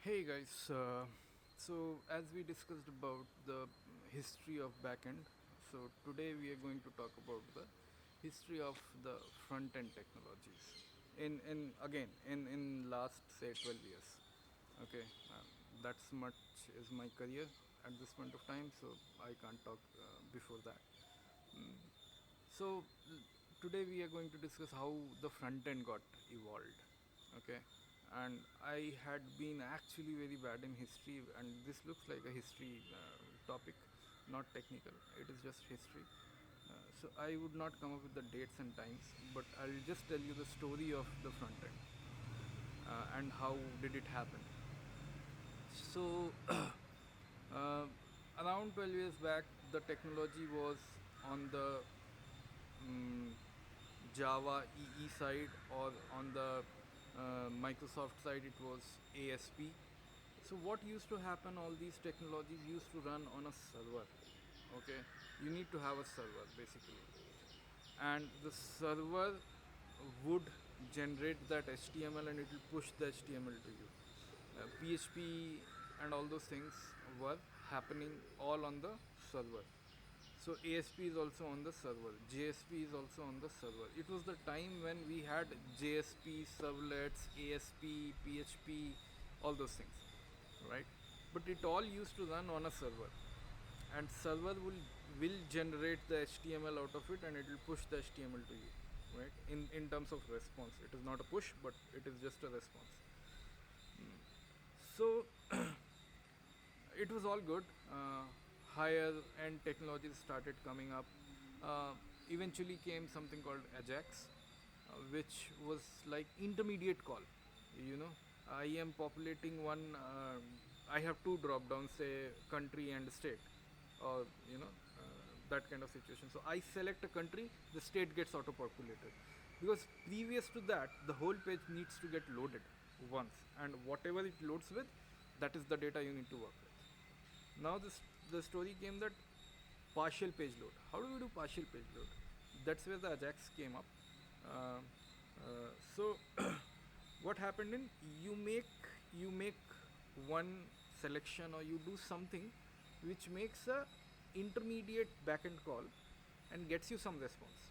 Hey guys, so as we discussed about the history of backend, so today we are going to talk about the history of the front end technologies. In last say 12 years. Okay, that's much is my career at this point of time, so I can't talk before that. Mm, so today we are going to discuss how the front end got evolved. Okay, and I had been actually very bad in history, and this looks like a history topic, not technical. It is just history. So I would not come up with the dates and times, but I'll just tell you the story of the front end and how did it happen. So uh, around 12 years back, the technology was on the mm Java EE side, or on the Microsoft side it was ASP. So what used to happen, all these technologies used to run on a server. Okay, you need to have a server basically, and the server would generate that HTML and it will push the HTML to you. PHP and all those things were happening all on the server. So ASP is also on the server, JSP is also on the server. It was the time when we had JSP, servlets, ASP, PHP, all those things, right? But it all used to run on a server, and server will generate the HTML out of it, and it will push the HTML to you, right? In terms of response, it is not a push, but it is just a response. So it was all good. Higher end technologies started coming up. Uh, Eventually came something called Ajax, which was like intermediate call. You know, I am populating one. I have two drop downs, say country and state, or that kind of situation. So I select a country, the state gets auto populated, because previous to that, the whole page needs to get loaded once, and whatever it loads with, that is the data you need to work with. Now this the story came that partial page load. How do we do partial page load? That's where the Ajax came up. Uh, so what happened in, you make one selection, or you do something which makes a intermediate backend call and gets you some response,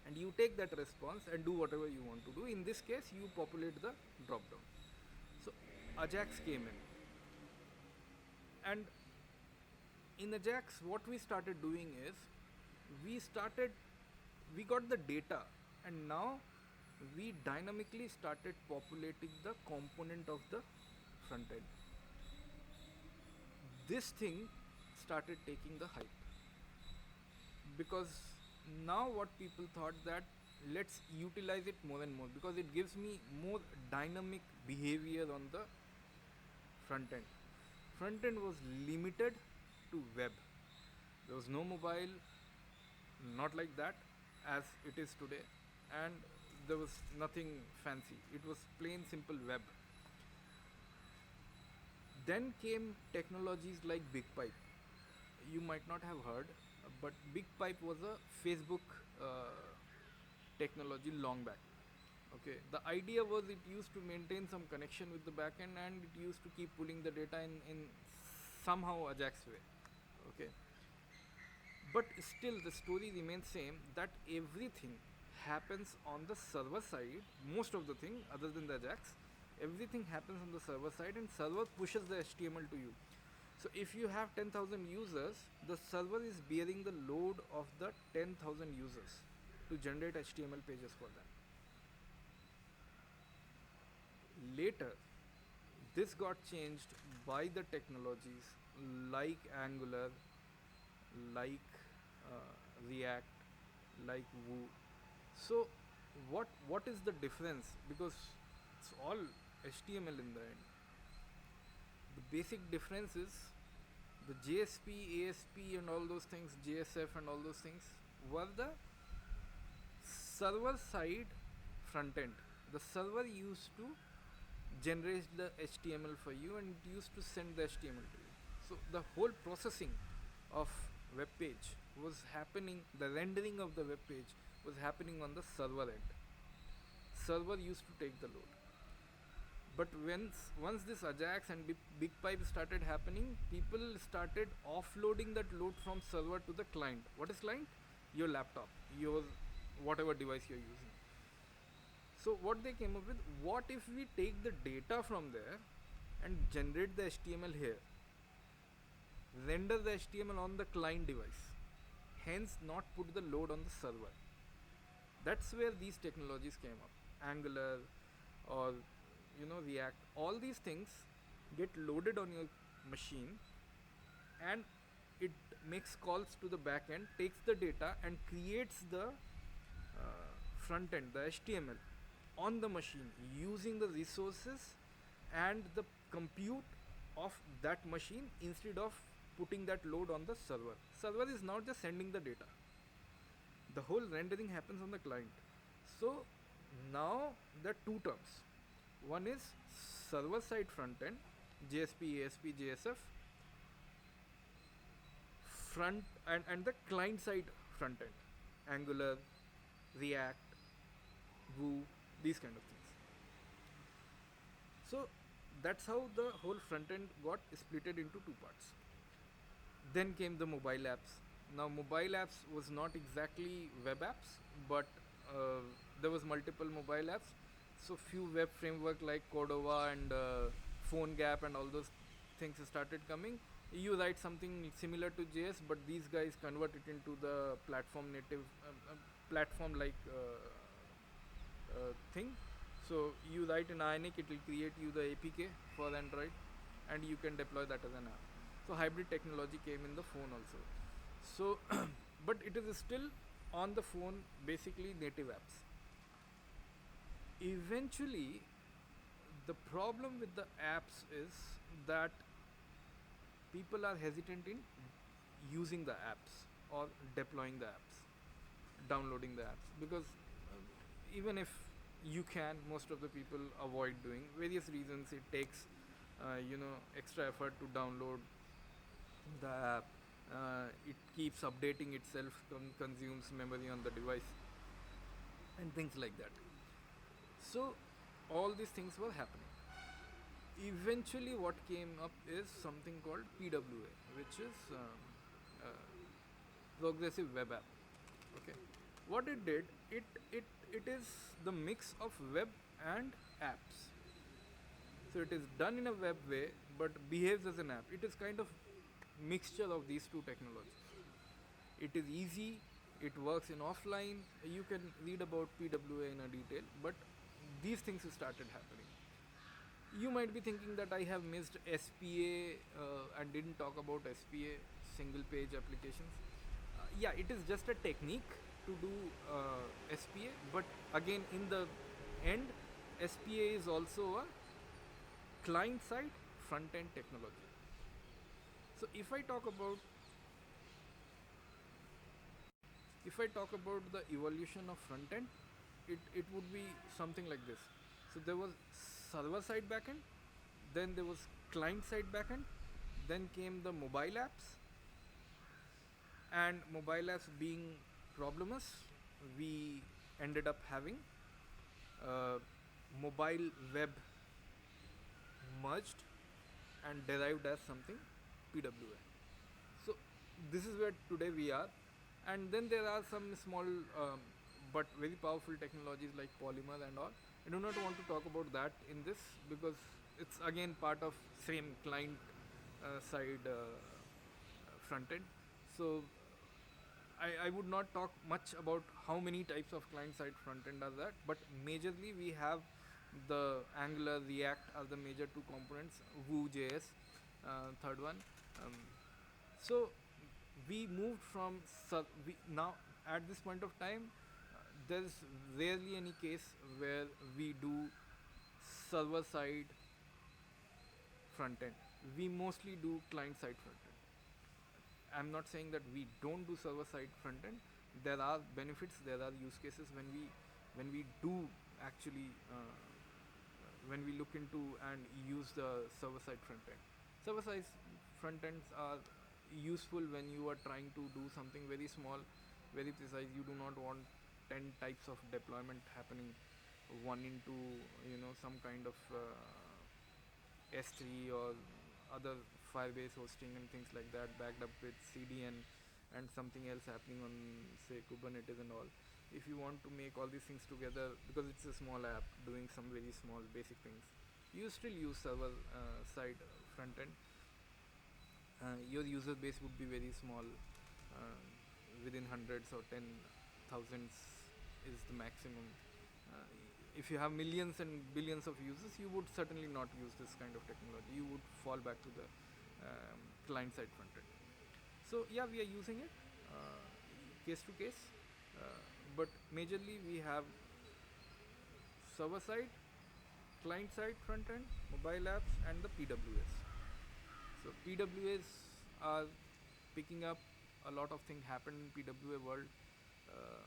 and you take that response and do whatever you want to do. In this case, you populate the drop down. So Ajax came in, and in Ajax, what we started doing is we started we got the data, and now we dynamically started populating the component of the front end. This thing started taking the hype, because now what people thought that let's utilize it more and more, because it gives me more dynamic behavior on the front end. Front end was limited to web. There was no mobile, not like that as it is today, and there was nothing fancy. It was plain simple web. Then came technologies like BigPipe. You might not have heard, but BigPipe was a Facebook uh, technology long back. Okay, the idea was it used to maintain some connection with the backend, and it used to keep pulling the data in somehow Ajax way. Okay, but still the story remains same, that everything happens on the server side. Most of the thing, other than the Ajax, everything happens on the server side, and server pushes the HTML to you. So if you have 10,000 users, the server is bearing the load of the 10,000 users to generate HTML pages for them. Later, this got changed by the technologies like Angular, like React, like Vue. So what is the difference? Because it's all HTML in the end. The basic difference is the JSP, ASP, and all those things, JSF, and all those things were the server side front end. The server used to generate the HTML for you, and it used to send the HTML to you. So the whole processing of web page was happening, the rendering of the web page was happening on the server end. Server used to take the load. But once this Ajax and big pipe started happening, people started offloading that load from server to the client. What is client? Your laptop, your whatever device you're using. So what they came up with, what if we take the data from there and generate the HTML here, render the HTML on the client device, hence not put the load on the server. That's where these technologies came up. Angular or React, all these things get loaded on your machine, and it makes calls to the backend, takes the data and creates the front end, the HTML, on the machine using the resources and the compute of that machine instead of putting that load on the server. Server is now just sending the data. The whole rendering happens on the client. So now there are two terms. One is server side front end, JSP, ASP, JSF, front and the client side front end, Angular, React, Vue, these kind of things. So that's how the whole front end got splitted into two parts. Then came the mobile apps. Now mobile apps was not exactly web apps, but there was multiple mobile apps. So few web framework like Cordova and PhoneGap and all those things started coming. You write something similar to JS, but these guys convert it into the platform native platform like thing. So you write in Ionic, it will create you the APK for Android, and you can deploy that as an app. So hybrid technology came in the phone also. So, but it is still on the phone, basically native apps. Eventually, the problem with the apps is that people are hesitant in using the apps or deploying the apps, downloading the apps, because even if you can, most of the people avoid doing various reasons. It takes extra effort to download the app. It keeps updating itself, consumes memory on the device, and things like that. So all these things were happening. Eventually what came up is something called PWA, which is progressive web app. Okay, what it did, it is the mix of web and apps. So it is done in a web way but behaves as an app. It is kind of mixture of these two technologies. It is easy, it works in offline. You can read about PWA in a detail, but these things started happening. You might be thinking that I have missed SPA and didn't talk about SPA, single page applications. Yeah, it is just a technique to do SPA, but again, in the end, SPA is also a client side front end technology. So if I talk about the evolution of front end, it would be something like this. So there was server side backend, then there was client side backend, then came the mobile apps, and mobile apps being problemless, we ended up having mobile web merged and derived as something PWA. So this is where today we are. And then there are some small but very powerful technologies like Polymer and all. I do not want to talk about that in this because it's again part of same client side front end. So I would not talk much about how many types of client side front end are that, but majorly we have the Angular, React are the major two components, Vue.js, third one. So we moved from now at this point of time, there's rarely any case where we do server side front end. We mostly do client side front end. I'm not saying that we don't do server side front end. There are benefits, there are use cases when we do actually when we look into and use the server side front end. Server side front ends are useful when you are trying to do something very small, very precise. You do not want 10 types of deployment happening one into some kind of S3 or other Firebase hosting and things like that, backed up with CDN and something else happening on, say, Kubernetes and all. If you want to make all these things together, because it's a small app doing some very small basic things, you still use server side front end. Your user base would be very small, uh, within hundreds or ten thousands is the maximum. Uh, if you have millions and billions of users, you would certainly not use this kind of technology. You would fall back to the client side front end. So yeah, we are using it case to case, but majorly we have server side, client side front end, mobile apps, and the PWS. So PWAs are picking up. A lot of things happen in PWA world. Uh,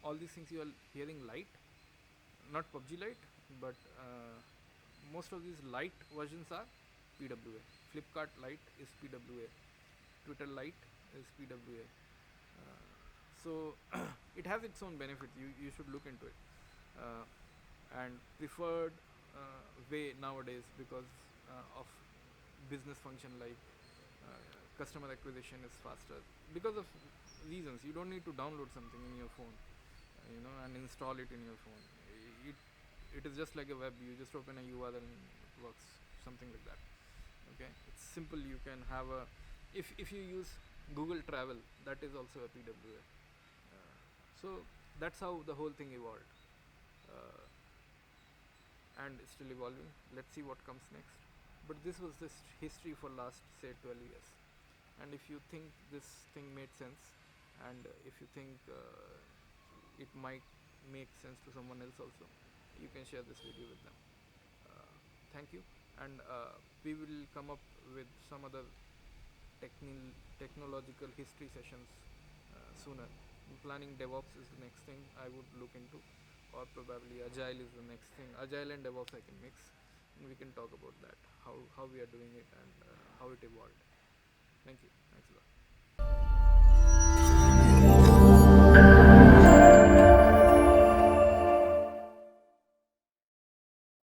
all these things you are hearing light, not PUBG Lite, but most of these light versions are PWA. Flipkart Lite is PWA. Twitter Lite is PWA. So it has its own benefits. You should look into it. Uh, and preferred way nowadays, because of business function like customer acquisition is faster, because of reasons. You don't need to download something in your phone, and install it in your phone. It is just like a web. You just open a URL and it works, something like that. Okay, it's simple. You can have a, if you use Google Travel, that is also a PWA. So that's how the whole thing evolved, uh, and it's still evolving. Let's see what comes next. But this was this history for last, say, 12 years. And if you think this thing made sense, and if you think it might make sense to someone else also, you can share this video with them. Thank you, and we will come up with some other technological history sessions sooner. I'm planning DevOps is the next thing I would look into, or probably Agile is the next thing. Agile and DevOps I can mix, and we can talk about that, how we are doing it, and how it evolved. Thank you. Thanks a lot.